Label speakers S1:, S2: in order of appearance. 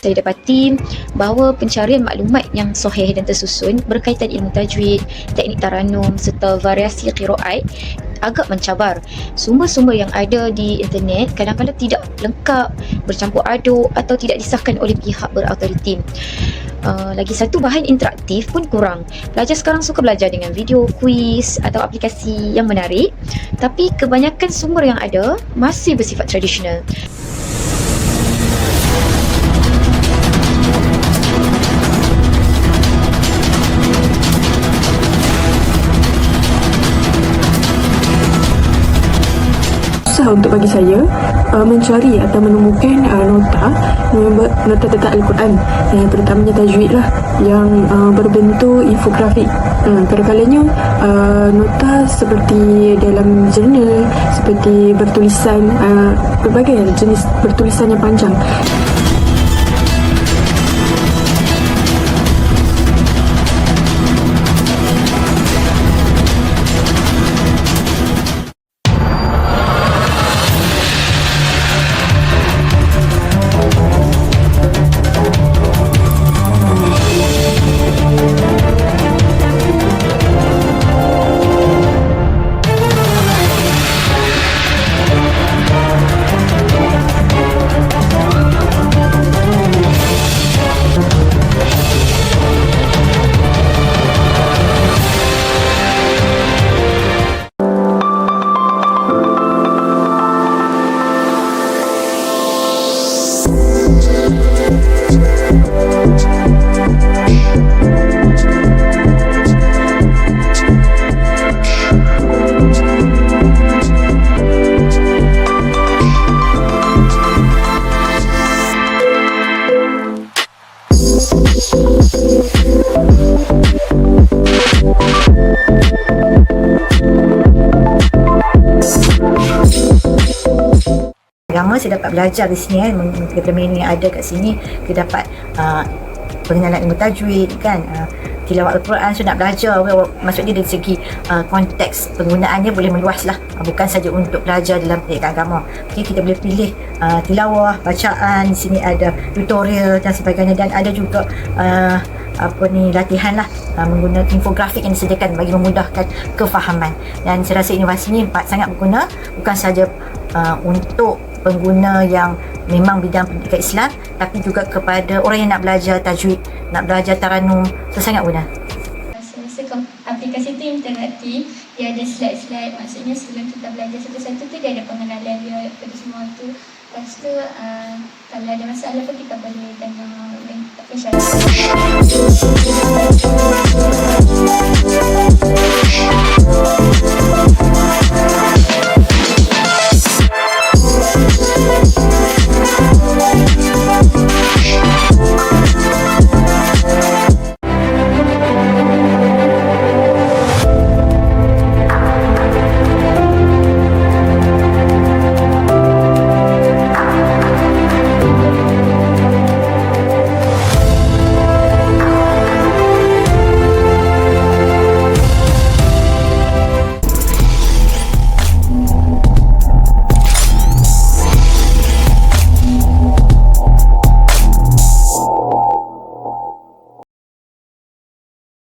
S1: Saya dapati bahawa pencarian maklumat yang sahih dan tersusun berkaitan ilmu tajwid, teknik taranum serta variasi qiraat agak mencabar. Sumber-sumber yang ada di internet kadang-kadang tidak lengkap, bercampur aduk atau tidak disahkan oleh pihak berautoriti. Lagi satu, bahan interaktif pun kurang. Pelajar sekarang suka belajar dengan video, kuis atau aplikasi yang menarik, tapi kebanyakan sumber yang ada masih bersifat tradisional.
S2: Susah untuk bagi saya mencari atau menemukan nota tentang Al-Quran, yang terutamanya tajwid lah, yang berbentuk infografik. Kadang-kadangnya nota seperti dalam jurnal, seperti bertulisan, berbagai jenis bertulisan yang panjang.
S3: Lama saya dapat belajar di sini daripada menu yang ada kat sini. Kita dapat pengenalan ilmu tajwid kan, tilawat Al-Quran. So nak belajar, maksudnya dari segi konteks penggunaannya boleh meluas lah, bukan saja untuk belajar dalam pendidikan agama. Okay, kita boleh pilih tilawah, bacaan. Di sini ada tutorial dan sebagainya, dan ada juga latihan lah, menggunakan infografik yang disediakan bagi memudahkan kefahaman. Dan saya rasa inovasi ini sangat berguna, bukan saja untuk pengguna yang memang bidang pendidikan Islam, tapi juga kepada orang yang nak belajar tajwid, nak belajar taranum. Itu sangat guna.
S4: Saya rasa aplikasi tu interaktif, dia ada slide-slide, maksudnya sebelum kita belajar satu-satu tu dia ada pengenalan dia pada semua tu. Lepas tu kalau ada masalah pun kita boleh tanya official.